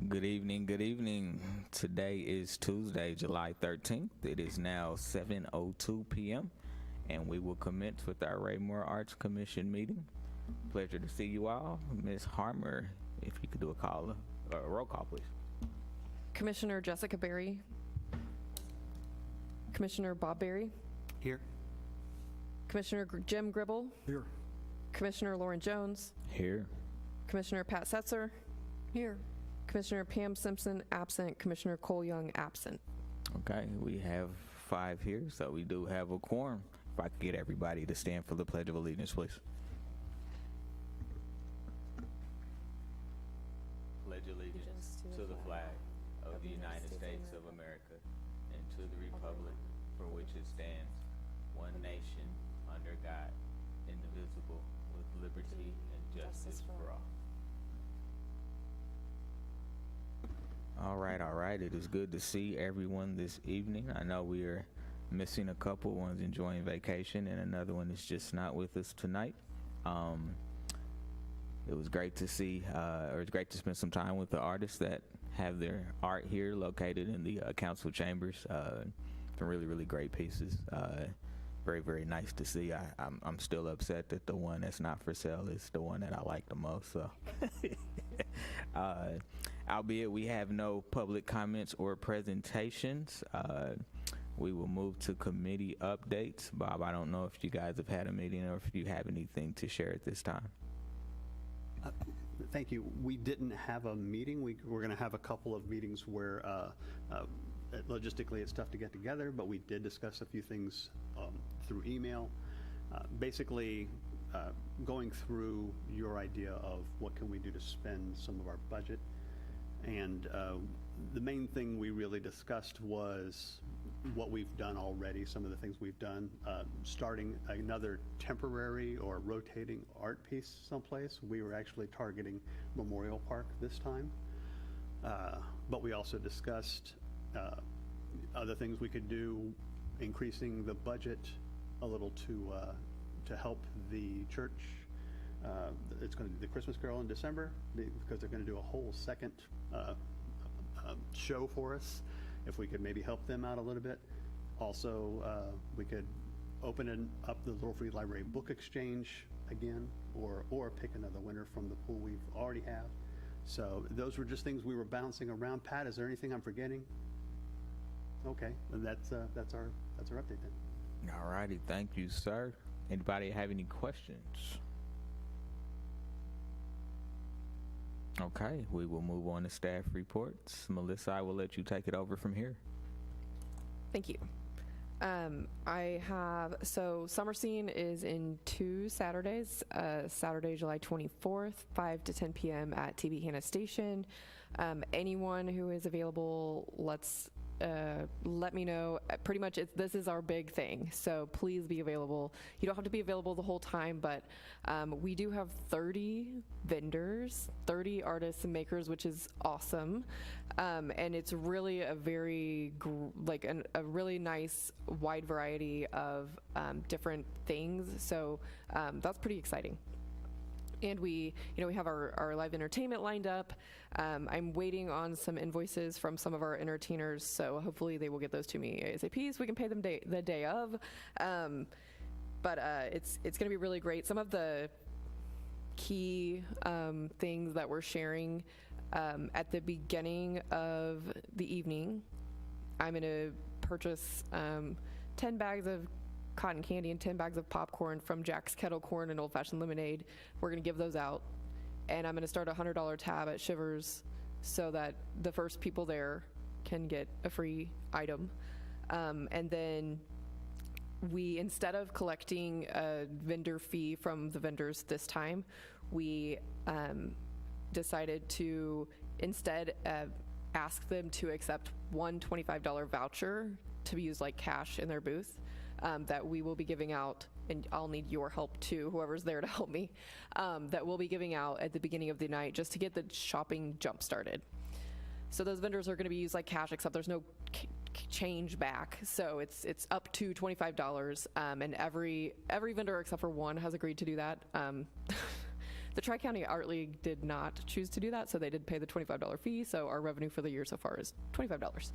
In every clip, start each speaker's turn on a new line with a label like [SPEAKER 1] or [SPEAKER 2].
[SPEAKER 1] Good evening, good evening. Today is Tuesday, July 13th. It is now 7:02 p.m. and we will commence with our Raymore Arts Commission meeting. Pleasure to see you all. Ms. Harmer, if you could do a roll call, please.
[SPEAKER 2] Commissioner Jessica Berry. Commissioner Bob Berry.
[SPEAKER 3] Here.
[SPEAKER 2] Commissioner Jim Gribble.
[SPEAKER 3] Here.
[SPEAKER 2] Commissioner Lauren Jones.
[SPEAKER 1] Here.
[SPEAKER 2] Commissioner Pat Setzer. Here. Commissioner Pam Simpson absent. Commissioner Cole Young absent.
[SPEAKER 1] Okay, we have 5 here, so we do have a quorum. If I could get everybody to stand for the Pledge of Allegiance, please. Pledge allegiance to the flag of the United States of America and to the republic for which it stands, one nation, under God, indivisible, with liberty and justice for all. All right. It is good to see everyone this evening. I know we are missing a couple. One's enjoying vacation and another one is just not with us tonight. It was great to see, or it's great to spend some time with the artists that have their art here located in the council chambers. Some really great pieces. Very nice to see. I'm still upset that the one that's not for sale is the one that I like the most. So, albeit we have no public comments or presentations, we will move to committee updates. Bob, I don't know if you guys have had a meeting or if you have anything to share at this time.
[SPEAKER 3] Thank you. We didn't have a meeting. We're going to have a couple of meetings where logistically it's tough to get together, but we did discuss a few things through email. Basically, going through your idea of what can we do to spend some of our budget. And the main thing we really discussed was what we've done already, some of the things we've done, starting another temporary or rotating art piece someplace. We were actually targeting Memorial Park this time. But we also discussed other things we could do, increasing the budget a little to help the church. It's going to do the Christmas Carol in December because they're going to do a whole second show for us. If we could maybe help them out a little bit. Also, we could open up the Little Free Library Book Exchange again, or pick another winner from the pool we already have. So those were just things we were bouncing around. Pat, is there anything I'm forgetting? Okay, and that's our update then.
[SPEAKER 1] All righty, thank you, sir. Anybody have any questions? Okay, we will move on to staff reports. Melissa, I will let you take it over from here.
[SPEAKER 2] Thank you. So Summer Scene is in 2 Saturdays, Saturday, July 24th, 5 to 10 p.m. at TB Hannah Station. Anyone who is available, let me know. Pretty much this is our big thing, so please be available. You don't have to be available the whole time, but we do have 30 vendors, 30 artists and makers, which is awesome. And it's really a very a really nice wide variety of different things, so that's pretty exciting. And we have our live entertainment lined up. I'm waiting on some invoices from some of our entertainers, so hopefully they will get those to me ASAP so we can pay them the day of. But it's going to be really great. Some of the key things that we're sharing at the beginning of the evening, I'm going to purchase 10 bags of cotton candy and 10 bags of popcorn from Jack's Kettle Corn and Old Fashioned Lemonade. We're going to give those out. And I'm going to start a $100 tab at Shivers so that the first people there can get a free item. And then we, instead of collecting a vendor fee from the vendors this time, we decided to instead ask them to accept one $25 voucher to be used like cash in their booth. That we will be giving out, and I'll need your help too, whoever's there to help me, that we'll be giving out at the beginning of the night just to get the shopping jump started. So those vendors are going to be used like cash, except there's no change back. So it's up to $25, and every vendor except for one has agreed to do that. The Tri-County Art League did not choose to do that, so they did pay the $25 fee, so our revenue for the year so far is $25.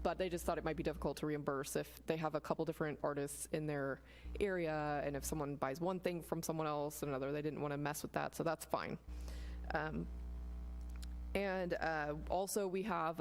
[SPEAKER 2] But they just thought it might be difficult to reimburse if they have a couple different artists in their area, and if someone buys one thing from someone else, another, they didn't want to mess with that, so that's fine. And also we have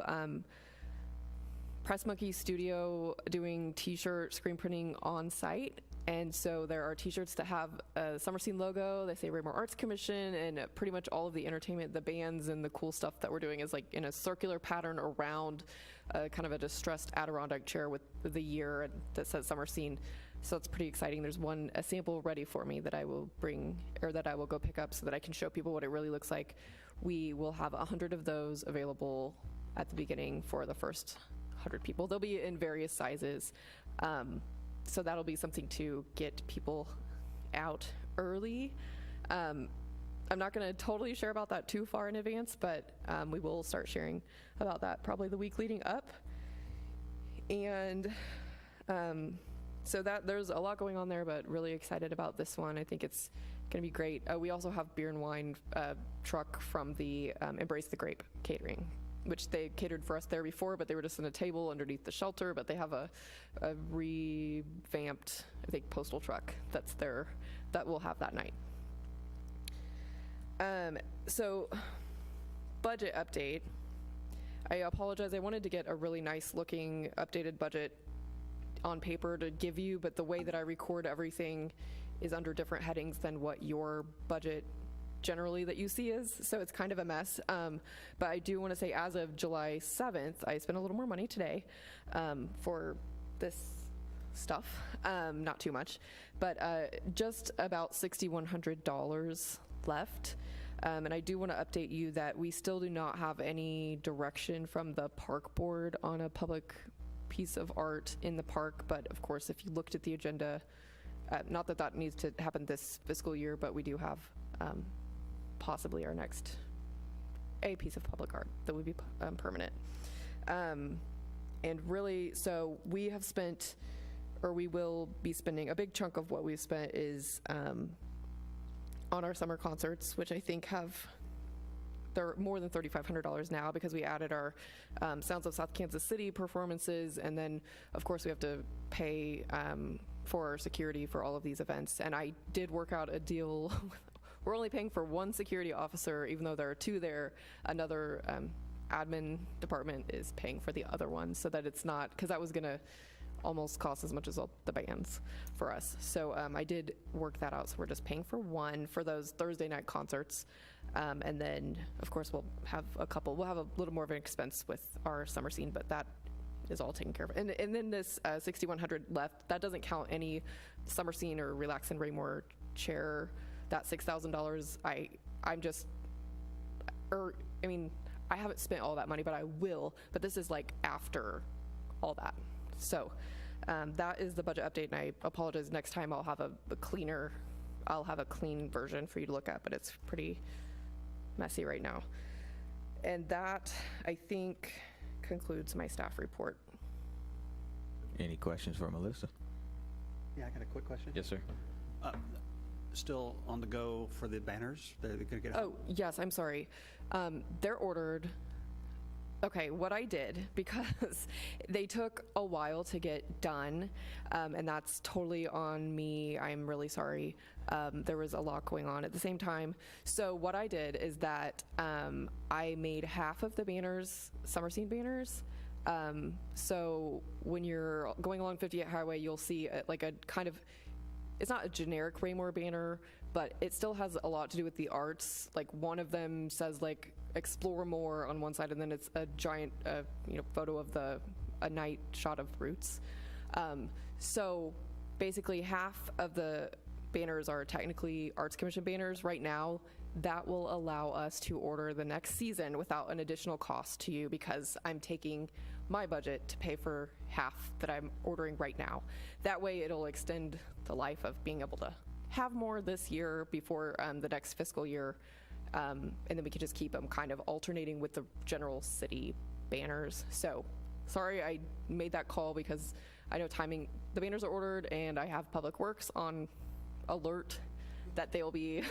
[SPEAKER 2] Press Monkey Studio doing t-shirt screen printing on site. And so there are t-shirts that have a Summer Scene logo, they say Raymore Arts Commission, and pretty much all of the entertainment, the bands and the cool stuff that we're doing is like in a circular pattern around kind of a distressed Adirondack chair with the year that says Summer Scene. So it's pretty exciting. There's a sample ready for me that I will bring, or that I will go pick up so that I can show people what it really looks like. We will have 100 of those available at the beginning for the first 100 people. They'll be in various sizes. So that'll be something to get people out early. I'm not going to totally share about that too far in advance, but we will start sharing about that probably the week leading up. And so that there's a lot going on there, but really excited about this one. I think it's going to be great. We also have beer and wine truck from the Embrace the Grape catering, which they catered for us there before, but they were just in a table underneath the shelter, but they have a revamped, I think, postal truck that's there that we'll have that night. So budget update. I apologize, I wanted to get a really nice looking updated budget on paper to give you, but the way that I record everything is under different headings than what your budget generally that you see is, so it's kind of a mess. But I do want to say, as of July 7th, I spent a little more money today for this stuff, not too much, but just about $6,100 left. And I do want to update you that we still do not have any direction from the park board on a public piece of art in the park, but of course, if you looked at the agenda, not that that needs to happen this fiscal year, but we do have possibly our next piece of public art that would be permanent. And really, so we have spent, or we will be spending, a big chunk of what we've spent is on our summer concerts, which I think they're more than $3,500 now because we added our Sounds of South Kansas City performances, and then of course we have to pay for our security for all of these events. And I did work out a deal. We're only paying for one security officer, even though there are two there. Another admin department is paying for the other one, so that it's not, because that was going to almost cost as much as all the bands for us. So I did work that out, so we're just paying for one for those Thursday night concerts. And then, of course, we'll have a little more of an expense with our summer scene, but that is all taken care of. And then this $6,100 left, that doesn't count any summer scene or Relax in Raymore chair. That $6,000, I haven't spent all that money, but I will. But this is like after all that. So that is the budget update, and I apologize. Next time I'll have a clean version for you to look at, but it's pretty messy right now. And that, I think, concludes my staff report.
[SPEAKER 1] Any questions for Melissa?
[SPEAKER 3] Yeah, I got a quick question.
[SPEAKER 1] Yes, sir.
[SPEAKER 3] Still on the go for the banners? They're going to get out?
[SPEAKER 2] Oh, yes, I'm sorry. They're ordered. Okay, what I did, because they took a while to get done, and that's totally on me. I'm really sorry. There was a lot going on at the same time. So what I did is that I made half of the banners summer scene banners. So when you're going along 58 Highway, you'll see like a kind of, it's not a generic Raymore banner, but it still has a lot to do with the arts. Like one of them says like explore more on one side, and then it's a giant photo of a night shot of Roots. So basically half of the banners are technically Arts Commission banners right now. That will allow us to order the next season without an additional cost to you, because I'm taking my budget to pay for half that I'm ordering right now. That way it'll extend the life of being able to have more this year before the next fiscal year. And then we could just keep them kind of alternating with the general city banners. So sorry I made that call, because I know timing, the banners are ordered and I have Public Works on alert that they'll be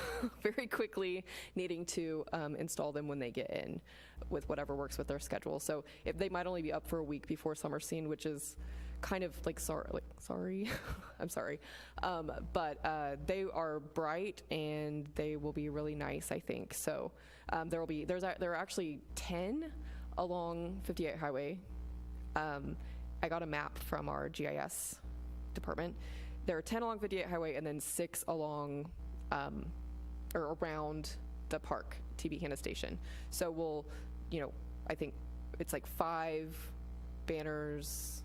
[SPEAKER 2] very quickly needing to install them when they get in with whatever works with their schedule. So if they might only be up for a week before summer scene, which is kind of like sorry, I'm sorry. But they are bright and they will be really nice, I think. So there are actually 10 along 58 Highway. I got a map from our GIS department. There are 10 along 58 Highway and then 6 along or around the park, TB Hanna Station. So we'll, I think it's like 5 banners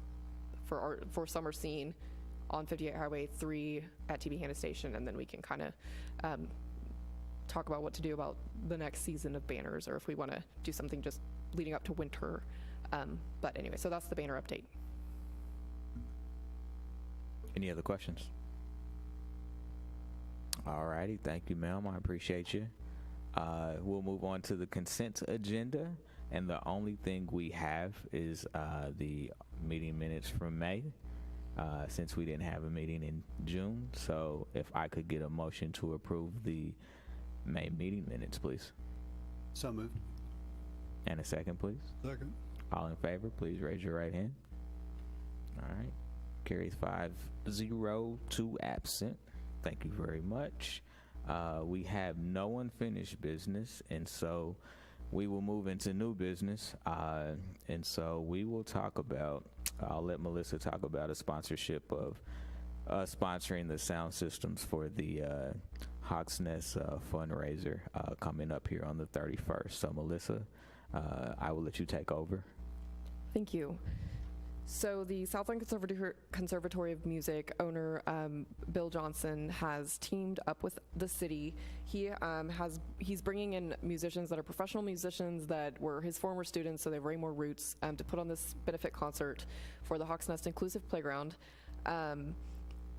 [SPEAKER 2] for summer scene on 58 Highway, 3 at TB Hanna Station, and then we can kind of talk about what to do about the next season of banners, or if we want to do something just leading up to winter. But anyway, so that's the banner update.
[SPEAKER 1] Any other questions? All righty, thank you, ma'am. I appreciate you. We'll move on to the consent agenda, and the only thing we have is the meeting minutes from May, since we didn't have a meeting in June. So if I could get a motion to approve the May meeting minutes, please.
[SPEAKER 3] So moved.
[SPEAKER 1] And a second, please.
[SPEAKER 4] Second.
[SPEAKER 1] All in favor, please raise your right hand. All right. Carries 5-0, 2 absent. Thank you very much. We have no unfinished business, and so we will move into new business. And so we will talk about, I'll let Melissa talk about a sponsorship of sponsoring the sound systems for the Hawks Nest fundraiser coming up here on the 31st. So Melissa, I will let you take over.
[SPEAKER 2] Thank you. So the Southland Conservatory of Music owner, Bill Johnson, has teamed up with the city. He's bringing in musicians that are professional musicians that were his former students, so they have way more roots, to put on this benefit concert for the Hawks Nest Inclusive Playground.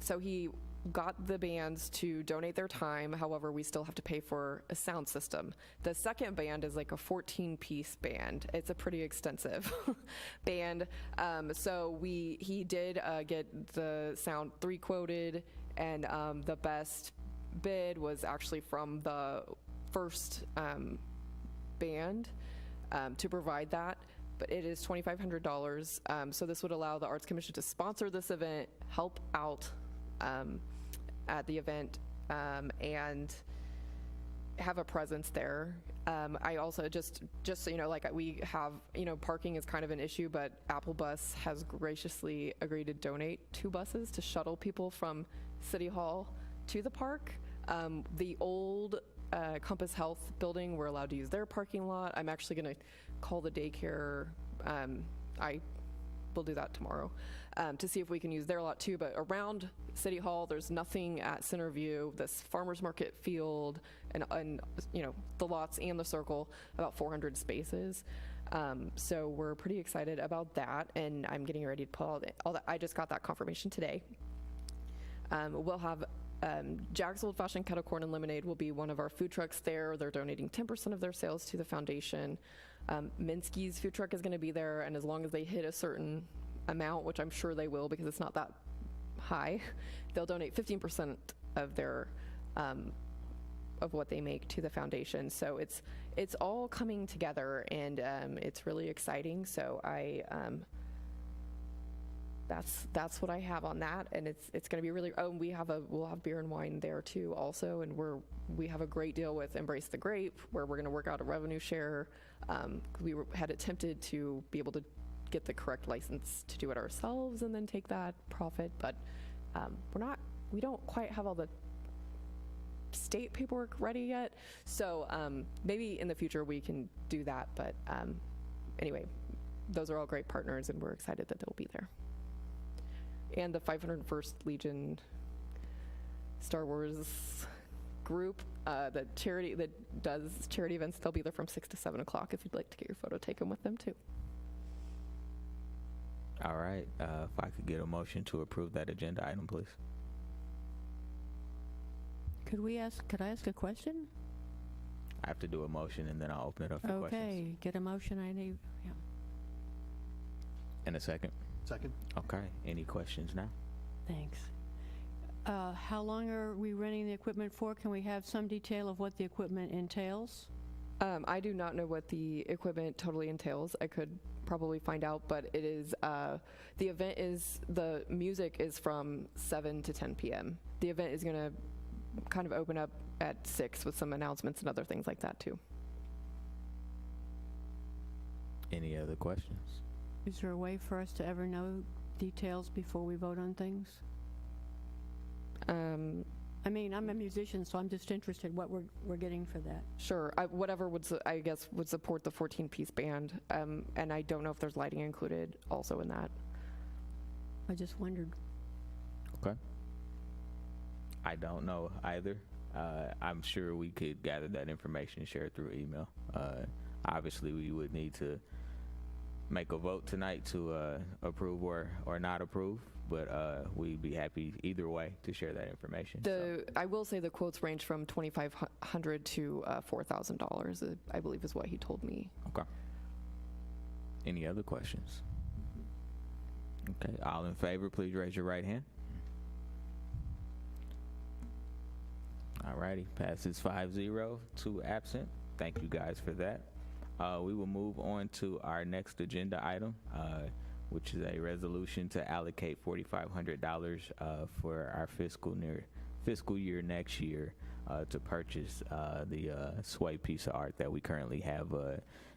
[SPEAKER 2] So he got the bands to donate their time. However, we still have to pay for a sound system. The second band is like a 14-piece band. It's a pretty extensive band. So he did get the sound 3 quoted, and the best bid was actually from the first band to provide that. But it is $2,500. So this would allow the Arts Commission to sponsor this event, help out at the event, and have a presence there. I also just so you know, like we have, parking is kind of an issue, but Apple Bus has graciously agreed to donate 2 buses to shuttle people from City Hall to the park. The old Compass Health building, we're allowed to use their parking lot. I'm actually going to call the daycare. I will do that tomorrow to see if we can use their lot too. But around City Hall, there's nothing at Centerview, this farmers market field, and the lots and the circle, about 400 spaces. So we're pretty excited about that, and I'm getting ready to put all that. I just got that confirmation today. We'll have Jack's Old Fashioned Kettle Corn and Lemonade will be one of our food trucks there. They're donating 10% of their sales to the foundation. Minsky's food truck is going to be there, and as long as they hit a certain amount, which I'm sure they will because it's not that high, they'll donate 15% of their of what they make to the foundation. So it's all coming together, and it's really exciting. So that's what I have on that, and it's going to be really. Oh, we'll have beer and wine there too, also, and we have a great deal with Embrace the Grape, where we're going to work out a revenue share. We had attempted to be able to get the correct license to do it ourselves and then take that profit, but we don't quite have all the state paperwork ready yet. So maybe in the future we can do that. But anyway, those are all great partners, and we're excited that they'll be there. And the 501st Legion Star Wars group, the charity that does charity events, they'll be there from 6 to 7 o'clock if you'd like to get your photo taken with them too.
[SPEAKER 1] All right. If I could get a motion to approve that agenda item, please.
[SPEAKER 5] Could I ask a question?
[SPEAKER 1] I have to do a motion, and then I'll open it up for questions.
[SPEAKER 5] Okay, get a motion. I need. Yeah.
[SPEAKER 1] In a second.
[SPEAKER 3] Second.
[SPEAKER 1] Okay. Any questions now?
[SPEAKER 5] Thanks. How long are we renting the equipment for? Can we have some detail of what the equipment entails?
[SPEAKER 2] I do not know what the equipment totally entails. I could probably find out, but it is, the music is from 7 to 10 p.m. The event is going to kind of open up at 6 with some announcements and other things like that too.
[SPEAKER 1] Any other questions?
[SPEAKER 5] Is there a way for us to ever know details before we vote on things? I mean, I'm a musician, so I'm just interested what we're getting for that.
[SPEAKER 2] Sure, whatever would, I guess, would support the 14-piece band, and I don't know if there's lighting included also in that.
[SPEAKER 5] I just wondered.
[SPEAKER 1] Okay. I don't know either. I'm sure we could gather that information and share it through email. Obviously, we would need to make a vote tonight to approve or not approve, but we'd be happy either way to share that information.
[SPEAKER 2] I will say the quotes range from $2,500 to $4,000, I believe is what he told me.
[SPEAKER 1] Okay. Any other questions? Okay, all in favor, please raise your right hand. All righty, passes 5-0, 2 absent. Thank you guys for that. We will move on to our next agenda item, which is a resolution to allocate $4,500 for our fiscal year next year to purchase the Sway piece of art that we currently have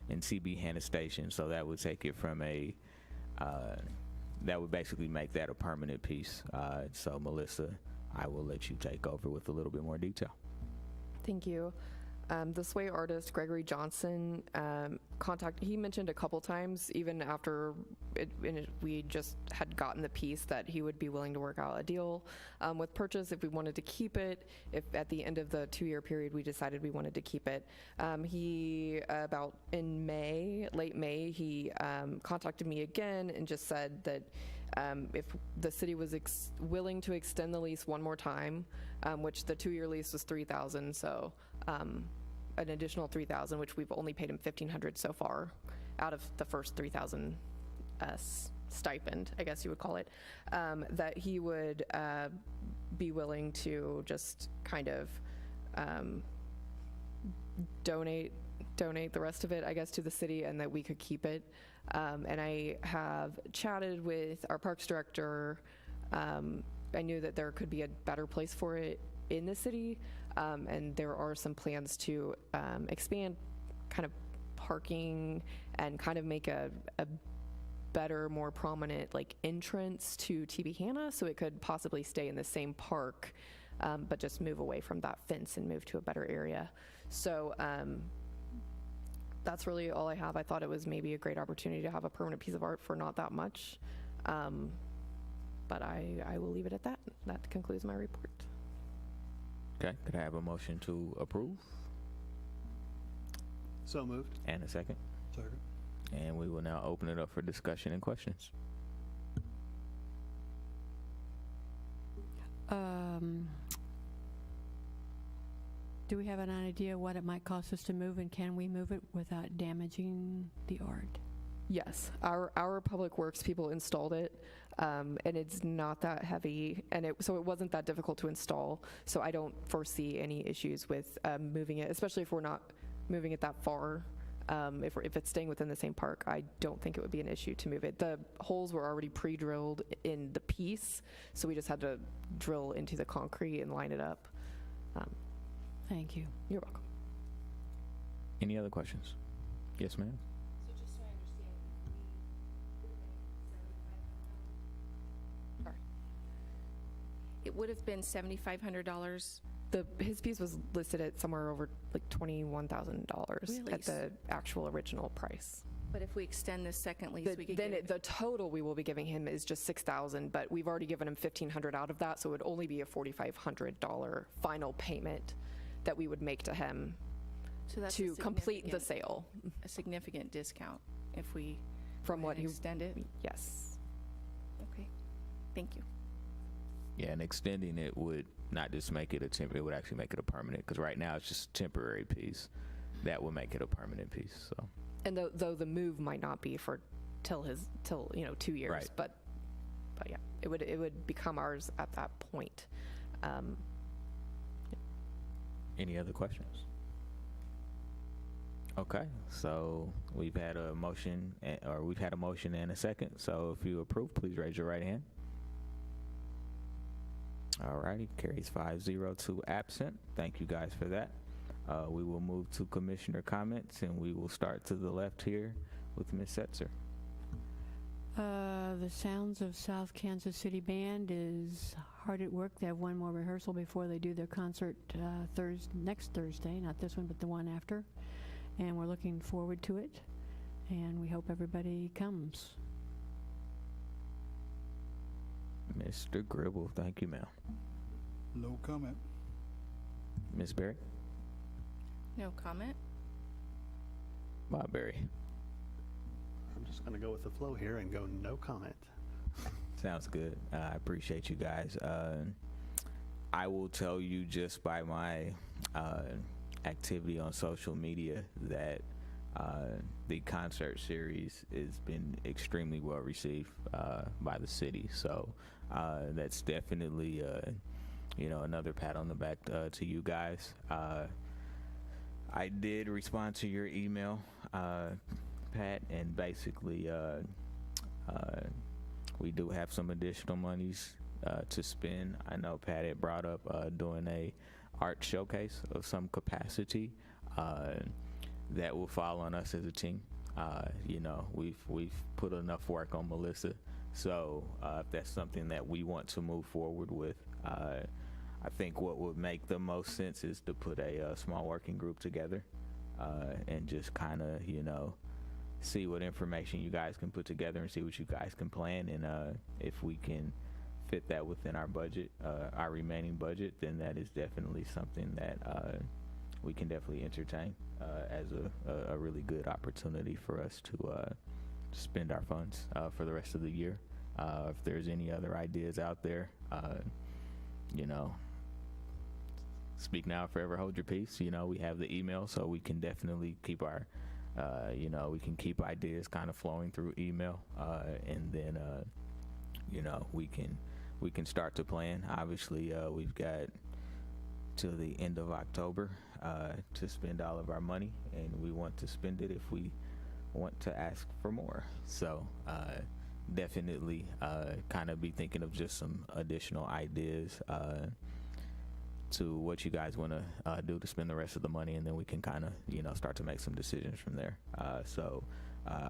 [SPEAKER 1] in CB Hannah Station. So that would take it from that would basically make that a permanent piece. So Melissa, I will let you take over with a little bit more detail.
[SPEAKER 2] Thank you. The Sway artist, Gregory Johnson, he mentioned a couple times, even after we just had gotten the piece, that he would be willing to work out a deal with purchase if we wanted to keep it. If at the end of the 2-year period we decided we wanted to keep it. About in May, late May, he contacted me again and just said that if the city was willing to extend the lease one more time, which the 2-year lease was $3,000, so an additional $3,000, which we've only paid him $1,500 so far out of the first $3,000 stipend, I guess you would call it, that he would be willing to just kind of donate the rest of it, I guess, to the city, and that we could keep it. And I have chatted with our parks director. I knew that there could be a better place for it in the city, and there are some plans to expand kind of parking and kind of make a better, more prominent like entrance to TB Hannah, so it could possibly stay in the same park, but just move away from that fence and move to a better area. So that's really all I have. I thought it was maybe a great opportunity to have a permanent piece of art for not that much, but I will leave it at that. That concludes my report.
[SPEAKER 1] Okay, could I have a motion to approve?
[SPEAKER 3] So moved.
[SPEAKER 1] And a second?
[SPEAKER 3] Second.
[SPEAKER 1] And we will now open it up for discussion and questions.
[SPEAKER 5] Do we have an idea what it might cost us to move, and can we move it without damaging the art?
[SPEAKER 2] Yes, our public works people installed it, and it's not that heavy, and so it wasn't that difficult to install. So I don't foresee any issues with moving it, especially if we're not moving it that far. If it's staying within the same park, I don't think it would be an issue to move it. The holes were already pre-drilled in the piece, so we just had to drill into the concrete and line it up.
[SPEAKER 5] Thank you.
[SPEAKER 2] You're welcome.
[SPEAKER 1] Any other questions? Yes, ma'am.
[SPEAKER 4] So just so I understand, it would have been $7,500.
[SPEAKER 2] His piece was listed at somewhere over like $21,000
[SPEAKER 4] Really?
[SPEAKER 2] at the actual original price.
[SPEAKER 4] But if we extend this second lease, we could get
[SPEAKER 2] The total we will be giving him is just $6,000, but we've already given him $1,500 out of that, so it would only be a $4,500 final payment that we would make to him
[SPEAKER 4] so that's
[SPEAKER 2] to complete the sale.
[SPEAKER 4] a significant discount if we
[SPEAKER 2] From what he,
[SPEAKER 4] extend it.
[SPEAKER 2] yes.
[SPEAKER 4] Okay, thank you.
[SPEAKER 1] Yeah, and extending it would not just make it it would actually make it a permanent, because right now it's just a temporary piece. That would make it a permanent piece, so.
[SPEAKER 2] And though the move might not be for till 2 years,
[SPEAKER 1] Right.
[SPEAKER 2] but yeah, it would become ours at that point.
[SPEAKER 1] Any other questions? Okay, so we've had a motion, and a second. So if you approve, please raise your right hand. All righty, carries 5-0 to absent. Thank you guys for that. We will move to commissioner comments, and we will start to the left here with Ms. Setzer.
[SPEAKER 5] The Sounds of South Kansas City Band is hard at work. They have one more rehearsal before they do their concert next Thursday, not this one, but the one after. And we're looking forward to it, and we hope everybody comes.
[SPEAKER 1] Mr. Gribble, thank you, ma'am.
[SPEAKER 6] No comment.
[SPEAKER 1] Ms. Berry?
[SPEAKER 4] No comment?
[SPEAKER 1] Bob Berry?
[SPEAKER 3] I'm just going to go with the flow here and go no comment.
[SPEAKER 1] Sounds good. I appreciate you guys. I will tell you just by my activity on social media that the concert series has been extremely well received by the city. So that's definitely, another pat on the back to you guys. I did respond to your email, Pat, and basically we do have some additional monies to spend. I know Pat had brought up doing a art showcase of some capacity that will fall on us as a team. We've put enough work on Melissa, so if that's something that we want to move forward with, I think what would make the most sense is to put a small working group together and just kind of, see what information you guys can put together and see what you guys can plan. And if we can fit that within our budget, our remaining budget, then that is definitely something that we can definitely entertain as a really good opportunity for us to spend our funds for the rest of the year. If there's any other ideas out there, speak now, forever hold your peace. We have the email, so we can definitely keep our, we can keep ideas kind of flowing through email, and then, we can start to plan. Obviously, we've got till the end of October to spend all of our money, and we want to spend it if we want to ask for more. So definitely kind of be thinking of just some additional ideas to what you guys want to do to spend the rest of the money, and then we can kind of start to make some decisions from there. So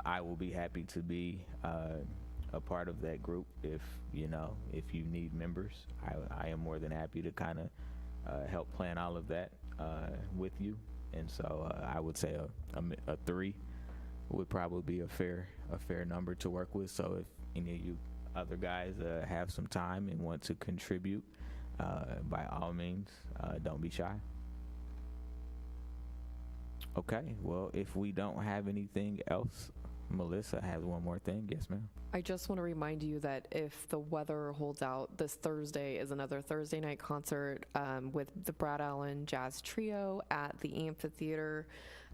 [SPEAKER 1] I will be happy to be a part of that group. If you need members, I am more than happy to kind of help plan all of that with you. And so I would say a 3 would probably be a fair number to work with. So if any of you other guys have some time and want to contribute, by all means, don't be shy. Okay, well, if we don't have anything else, Melissa has one more thing. Yes, ma'am.
[SPEAKER 2] I just want to remind you that if the weather holds out, this Thursday is another Thursday night concert with the Brad Allen Jazz Trio at the amphitheater.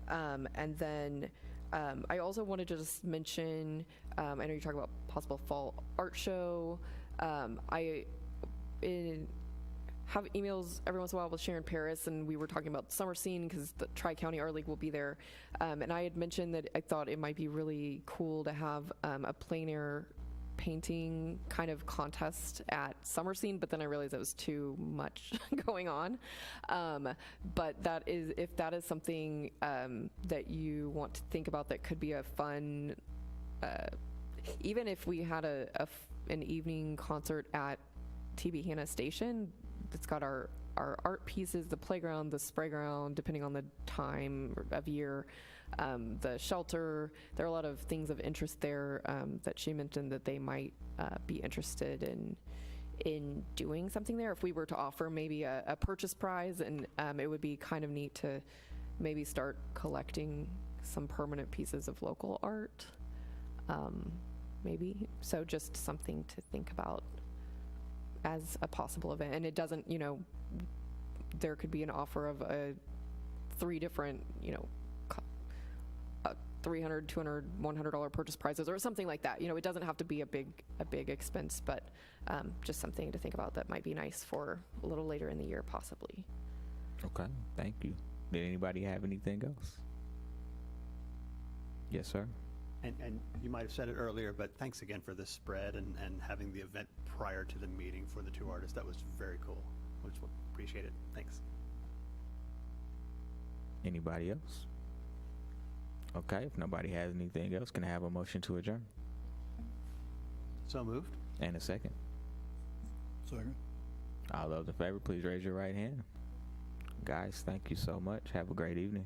[SPEAKER 2] And then I also wanted to just mention, I know you're talking about possible fall art show. I have emails every once in a while with Sharon Paris, and we were talking about Summer Scene because the Tri-County Art League will be there. And I had mentioned that I thought it might be really cool to have a plein air painting kind of contest at Summer Scene, but then I realized that was too much going on. But that is, if that is something that you want to think about, that could be a fun, even if we had an evening concert at TB Hanna Station, it's got our art pieces, the playground, the spray ground, depending on the time of year, the shelter. There are a lot of things of interest there that she mentioned that they might be interested in doing something there. If we were to offer maybe a purchase prize, and it would be kind of neat to maybe start collecting some permanent pieces of local art, maybe. So just something to think about as a possible event. And it doesn't, there could be an offer of 3 different, $300, $200, $100 purchase prices or something like that. You know, it doesn't have to be a big expense, but just something to think about that might be nice for a little later in the year, possibly.
[SPEAKER 1] Okay, thank you. Did anybody have anything else? Yes, sir.
[SPEAKER 3] And you might have said it earlier, but thanks again for this spread and having the event prior to the meeting for the two artists. That was very cool. Which appreciate it. Thanks.
[SPEAKER 1] Anybody else? Okay, if nobody has anything else, can I have a motion to adjourn?
[SPEAKER 3] So moved.
[SPEAKER 1] And a second.
[SPEAKER 6] Second.
[SPEAKER 1] All those in favor, please raise your right hand. Guys, thank you so much. Have a great evening.